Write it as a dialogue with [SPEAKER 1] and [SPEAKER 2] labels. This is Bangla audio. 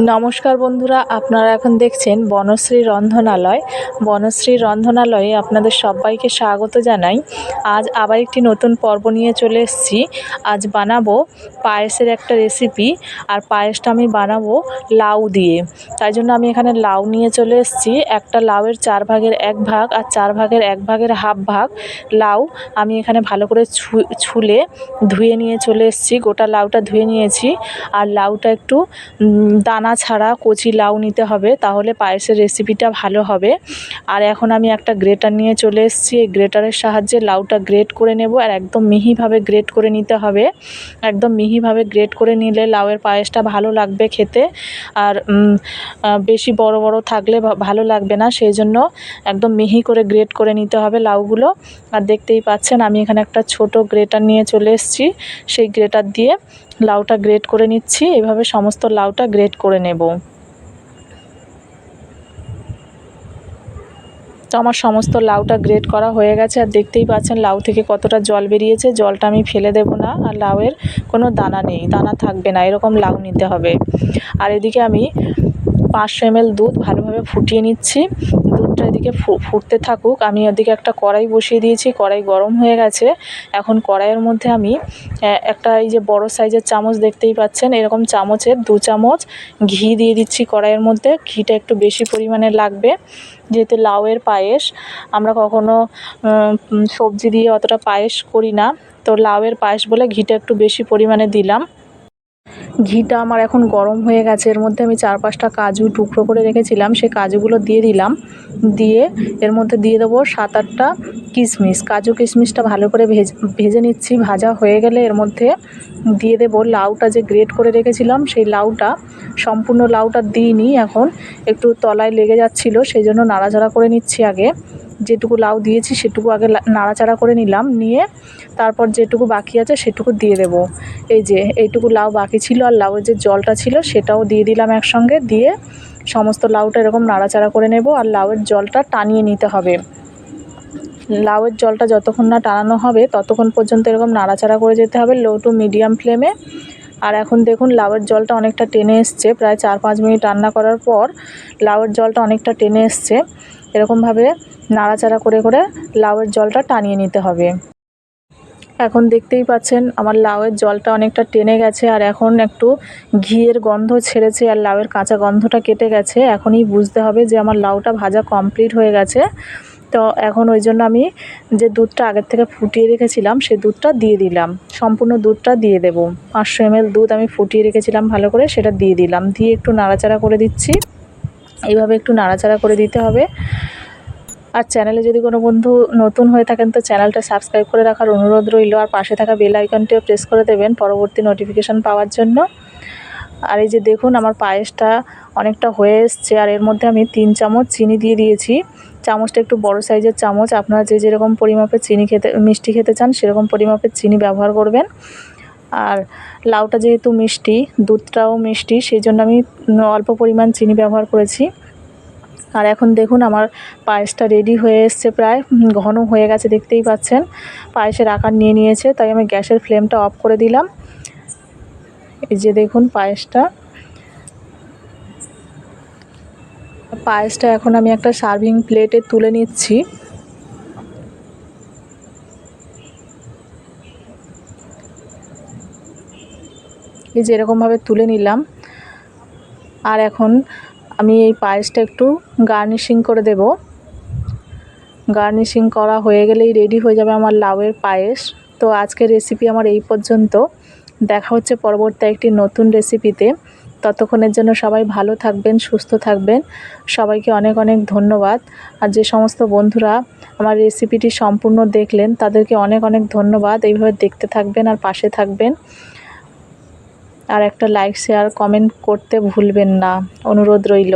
[SPEAKER 1] নমস্কার বন্ধুরা, আপনারা এখন দেখছেন বনশ্রী রন্ধনালয়। বনশ্রী রন্ধনালয়ে আপনাদের সবাইকে স্বাগত জানাই। আজ আবার একটি নতুন পর্ব নিয়ে চলে এসেছি। আজ বানাবো পায়েসের একটা রেসিপি, আর পায়েসটা আমি বানাবো লাউ দিয়ে। তাই জন্য আমি এখানে লাউ নিয়ে চলে এসেছি। একটা লাউয়ের 4 ভাগের 1 ভাগ আর 4 ভাগের 1 ভাগের হাফ ভাগ লাউ আমি এখানে ভালো করে ছুলে ধুয়ে নিয়ে চলে এসেছি। গোটা লাউটা ধুয়ে নিয়েছি, আর লাউটা একটু দানা ছাড়া কচি লাউ নিতে হবে, তাহলে পায়েসের রেসিপিটা ভালো হবে। আর এখন আমি একটা গ্রেটার নিয়ে চলে এসেছি। এই গ্রেটারের সাহায্যে লাউটা গ্রেট করে নেব, আর একদম মিহিভাবে গ্রেট করে নিতে হবে। একদম মিহিভাবে গ্রেট করে নিলে লাউয়ের পায়েসটা ভালো লাগবে খেতে। আর বেশি বড় বড় থাকলে ভালো লাগবে না, সেই জন্য একদম মিহি করে গ্রেট করে নিতে হবে লাউগুলো। আর দেখতেই পাচ্ছেন আমি এখানে একটা ছোট গ্রেটার নিয়ে চলে এসেছি। সেই গ্রেটার দিয়ে লাউটা গ্রেট করে নিচ্ছি। এভাবে সমস্ত লাউটা গ্রেট করে নেব। তো আমার সমস্ত লাউটা গ্রেট করা হয়ে গেছে, আর দেখতেই পাচ্ছেন লাউ থেকে কতটা জল বেরিয়েছে। জলটা আমি ফেলে দেব না, আর লাউয়ের কোনো দানা নেই, দানা থাকবে না, এরকম লাউ নিতে হবে। আর এদিকে আমি 500 ml দুধ ভালোভাবে ফুটিয়ে নিচ্ছি। দুধটা এদিকে ফুটতে থাকুক। আমি এদিকে একটা কড়াই বসিয়ে দিয়েছি। কড়াই গরম হয়ে গেছে। এখন কড়াইয়ের মধ্যে আমি একটা এই যে বড় সাইজের চামচ দেখতেই পাচ্ছেন, এরকম চামচের 2 চামচ ঘি দিয়ে দিচ্ছি কড়াইয়ের মধ্যে। ঘিটা একটু বেশি পরিমাণে লাগবে, যেহেতু লাউয়ের পায়েস। আমরা কখনো সবজি দিয়ে অতটা পায়েস করি না, তো লাউয়ের পায়েস বলে ঘিটা একটু বেশি পরিমাণে দিলাম। ঘিটা আমার এখন গরম হয়ে গেছে। এর মধ্যে আমি 4-5টা কাজু টুকরো করে রেখেছিলাম, সেই কাজুগুলো দিয়ে দিলাম। দিয়ে এর মধ্যে দিয়ে দেবো 7-8টা কিশমিশ। কাজু কিশমিশটা ভালো করে ভেজে নিচ্ছি। ভাজা হয়ে গেলে এর মধ্যে দিয়ে দেবো লাউটা যে গ্রেট করে রেখেছিলাম। সেই লাউটা, সম্পূর্ণ লাউটা দিইনি, এখন একটু তলায় লেগে যাচ্ছিল, সেই জন্য নাড়াচাড়া করে নিচ্ছি আগে। যেটুকু লাউ দিয়েছি সেটুকু আগে নাড়াচাড়া করে নিলাম, নিয়ে তারপর যেটুকু বাকি আছে সেটুকু দিয়ে দেব। এই যে এইটুকু লাউ বাকি ছিল, আর লাউয়ের যে জলটা ছিল সেটাও দিয়ে দিলাম একসঙ্গে। দিয়ে সমস্ত লাউটা এরকম নাড়াচাড়া করে নেব, আর লাউয়ের জলটা টানিয়ে নিতে হবে। লাউয়ের জলটা যতক্ষণ না টানানো হবে ততক্ষণ পর্যন্ত এরকম নাড়াচাড়া করে যেতে হবে, লো টু মিডিয়াম ফ্লেমে। আর এখন দেখুন লাউয়ের জলটা অনেকটা টেনে এসছে। প্রায় 4-5 মিনিট রান্না করার পর লাউয়ের জলটা অনেকটা টেনে এসছে। এরকমভাবে নাড়াচাড়া করে করে লাউয়ের জলটা টানিয়ে নিতে হবে। এখন দেখতেই পাচ্ছেন আমার লাউয়ের জলটা অনেকটা টেনে গেছে, আর এখন একটু ঘিয়ের গন্ধ ছেড়েছে, আর লাউয়ের কাঁচা গন্ধটা কেটে গেছে। এখনই বুঝতে হবে যে আমার লাউটা ভাজা কমপ্লিট হয়ে গেছে। তো এখন ওই জন্য আমি যে দুধটা আগের থেকে ফুটিয়ে রেখেছিলাম সেই দুধটা দিয়ে দিলাম। সম্পূর্ণ দুধটা দিয়ে দেব। 500 ml দুধ আমি ফুটিয়ে রেখেছিলাম ভালো করে, সেটা দিয়ে দিলাম। দিয়ে একটু নাড়াচাড়া করে দিচ্ছি। এইভাবে একটু নাড়াচাড়া করে দিতে হবে। আর চ্যানেলে যদি কোনো বন্ধু নতুন হয়ে থাকেন তো চ্যানেলটা সাবস্ক্রাইব করে রাখার অনুরোধ রইল, আর পাশে থাকা বেল আইকনটিও প্রেস করে দেবেন পরবর্তী নোটিফিকেশান পাওয়ার জন্য। আর এই যে দেখুন আমার পায়েসটা অনেকটা হয়ে এসছে, আর এর মধ্যে আমি 3 চামচ চিনি দিয়ে দিয়েছি। চামচটা একটু বড় সাইজের চামচ। আপনারা যে যেরকম পরিমাপের মিষ্টি খেতে চান সেরকম পরিমাপের চিনি ব্যবহার করবেন। আর লাউটা যেহেতু মিষ্টি, দুধটাও মিষ্টি, সেই জন্য আমি অল্প পরিমাণ চিনি ব্যবহার করেছি। আর এখন দেখুন আমার পায়েসটা রেডি হয়ে এসছে, প্রায় ঘন হয়ে গেছে, দেখতেই পাচ্ছেন পায়েসের আকার নিয়ে নিয়েছে। তাই আমি গ্যাসের ফ্লেমটা অফ করে দিলাম। এই যে দেখুন পায়েসটা এখন আমি একটা সার্ভিং প্লেটে তুলে নিচ্ছি। এই যে এরকমভাবে তুলে নিলাম। আর এখন আমি এই পায়েসটা একটু গার্নিশিং করে দেব। গার্নিশিং করা হয়ে গেলেই রেডি হয়ে যাবে আমার লাউয়ের পায়েস। তো আজকের রেসিপি আমার এই পর্যন্ত। দেখা হচ্ছে পরবর্তী একটি নতুন রেসিপিতে। ততক্ষণের জন্য সবাই ভালো থাকবেন, সুস্থ থাকবেন। সবাইকে অনেক অনেক ধন্যবাদ। আর যে সমস্ত বন্ধুরা আমার রেসিপিটি সম্পূর্ণ দেখলেন তাদেরকে অনেক অনেক ধন্যবাদ। এইভাবে দেখতে থাকবেন আর পাশে থাকবেন। আর একটা লাইক, শেয়ার, কমেন্ট করতে ভুলবেন না, অনুরোধ রইল।